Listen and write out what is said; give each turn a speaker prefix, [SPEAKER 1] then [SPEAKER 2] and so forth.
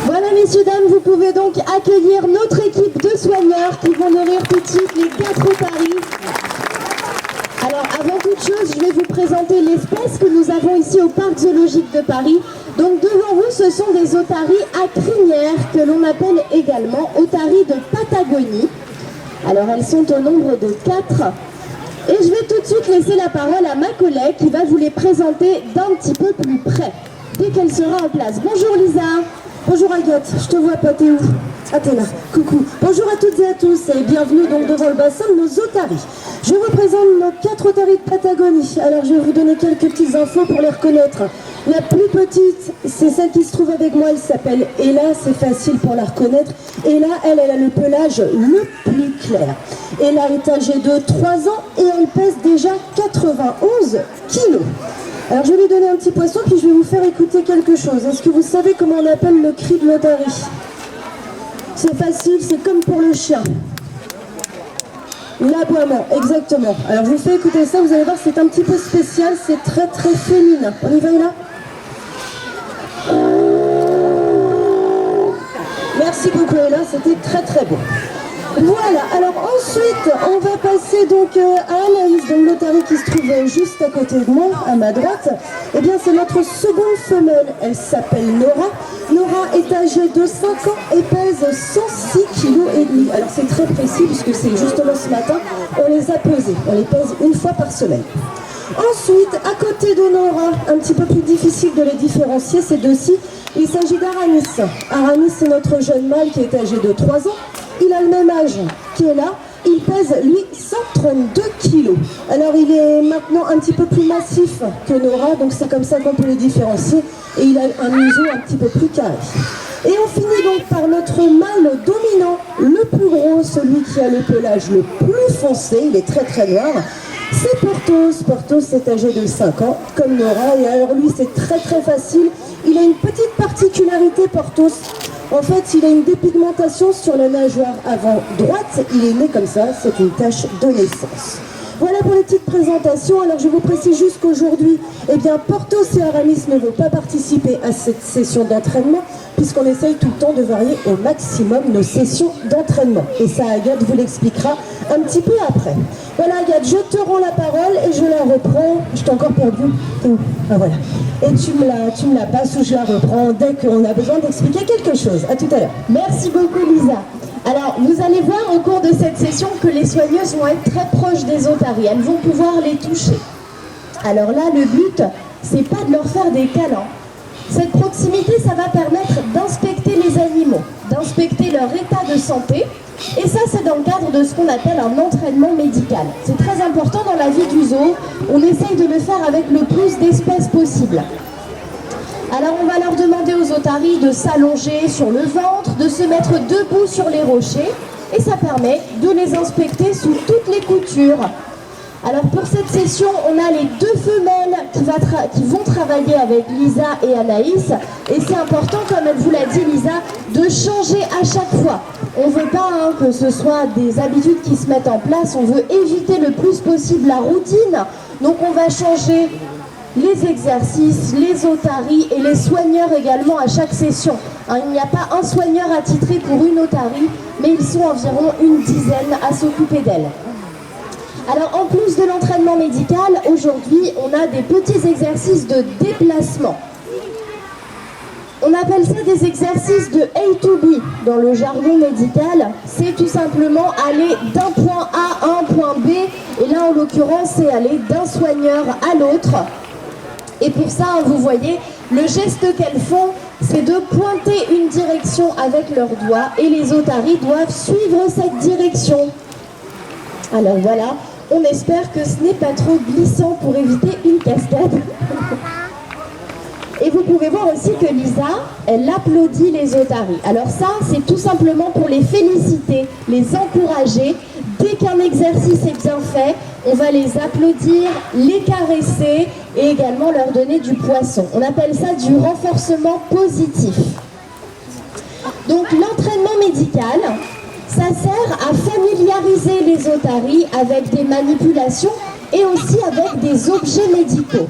[SPEAKER 1] Voilà, messieurs, dames, vous pouvez donc accueillir notre équipe de soigneurs qui vont nourrir tout de suite les 4 otaries. Alors, avant toute chose, je vais vous présenter l'espèce que nous avons ici au Parc zoologique de Paris. Donc, devant vous, ce sont des otaries à crinière que l'on appelle également otaries de Patagonie. Alors, elles sont au nombre de 4. Et je vais tout de suite laisser la parole à ma collègue qui va vous les présenter d'un petit peu plus près, dès qu'elle sera en place. Bonjour Lisa.
[SPEAKER 2] Bonjour Agathe, je te vois pas, t'es où? Ah, t'es là, coucou. Bonjour à toutes et à tous et bienvenue donc devant le bassin de nos otaries. Je vous présente nos 4 otaries de Patagonie. Alors je vais vous donner quelques petites infos pour les reconnaître. La plus petite, c'est celle qui se trouve avec moi, elle s'appelle Ella, c'est facile pour la reconnaître. Ella, elle a le pelage le plus clair. Ella est âgée de 3 ans et elle pèse déjà 91 kilos. Alors je vais lui donner un petit poisson puis je vais vous faire écouter quelque chose. Est-ce que vous savez comment on appelle le cri de l'otarie? C'est facile, c'est comme pour le chien. L'aboiement, exactement. Alors je vous fais écouter ça, vous allez voir, c'est un petit peu spécial, c'est très très féminin. On y va là? Merci beaucoup Ella, c'était très très beau. Voilà, alors ensuite, on va passer donc à Anaïs, donc l'otarie qui se trouve juste à côté de moi, à ma droite. Eh bien, c'est notre seconde femelle, elle s'appelle Nora. Nora est âgée de 5 ans et pèse 106,5 kg. Alors c'est très précis puisque c'est justement ce matin, on les a pesées, on les pèse une fois par semaine. Ensuite, à côté de Nora, un petit peu plus difficile de les différencier, ces deux-ci, il s'agit d'Aramis. Aramis, c'est notre jeune mâle qui est âgé de 3 ans. Il a le même âge qu'Ella, il pèse lui 132 kg. Alors il est maintenant un petit peu plus massif que Nora, donc c'est comme ça qu'on peut les différencier. Et il a un museau un petit peu plus carré. Et on finit donc par notre mâle dominant, le plus gros, celui qui a le pelage le plus foncé, il est très très noir. C'est Porthos. Porthos est âgé de 5 ans, comme Nora, et alors lui c'est très très facile. Il a une petite particularité, Porthos. En fait, il a une dépigmentation sur la nageoire avant droite. Il est né comme ça, c'est une tache de naissance. Voilà pour les petites présentations. Alors je vous précise juste qu'aujourd'hui, eh bien, Porthos et Aramis ne vont pas participer à cette session d'entraînement puisqu'on essaye tout le temps de varier au maximum nos sessions d'entraînement. Et ça, Agathe vous l'expliquera un petit peu après. Voilà Agathe, je te rends la parole et je la reprends. Je t'ai encore perdu. Ah voilà. Et tu me la passes ou je la reprends dès qu'on a besoin d'expliquer quelque chose. À tout à l'heure.
[SPEAKER 1] Merci beaucoup Lisa. Alors, vous allez voir au cours de cette session que les soigneuses vont être très proches des otaries. Elles vont pouvoir les toucher. Alors là, le but, c'est pas de leur faire des câlins. Cette proximité, ça va permettre d'inspecter les animaux, d'inspecter leur état de santé. Et ça, c'est dans le cadre de ce qu'on appelle un entraînement médical. C'est très important dans la vie du zoo. On essaye de le faire avec le plus d'espèces possible. Alors on va leur demander aux otaries de s'allonger sur le ventre, de se mettre debout sur les rochers et ça permet de les inspecter sous toutes les coutures. Alors pour cette session, on a les 2 femelles qui vont travailler avec Lisa et Anaïs et c'est important, comme elle vous l'a dit Lisa, de changer à chaque fois. On ne veut pas que ce soit des habitudes qui se mettent en place, on veut éviter le plus possible la routine, donc on va changer les exercices, les otaries et les soigneurs également à chaque session. Il n'y a pas un soigneur attitré pour une otarie, mais ils sont environ une dizaine à s'occuper d'elle. Alors en plus de l'entraînement médical, aujourd'hui on a des petits exercices de déplacement. On appelle ça des exercices de A to B dans le jargon médical. C'est tout simplement aller d'un point A à un point B, et là en l'occurrence c'est aller d'un soigneur à l'autre. Et pour ça, vous voyez, le geste qu'elles font, c'est de pointer une direction avec leurs doigts et les otaries doivent suivre cette direction. Alors voilà, on espère que ce n'est pas trop glissant pour éviter une cascade. Et vous pouvez voir aussi que Lisa, elle applaudit les otaries. Alors ça, c'est tout simplement pour les féliciter, les encourager. Dès qu'un exercice est bien fait, on va les applaudir, les caresser et également leur donner du poisson. On appelle ça du renforcement positif. Donc l'entraînement médical, ça sert à familiariser les otaries avec des manipulations et aussi avec des objets médicaux.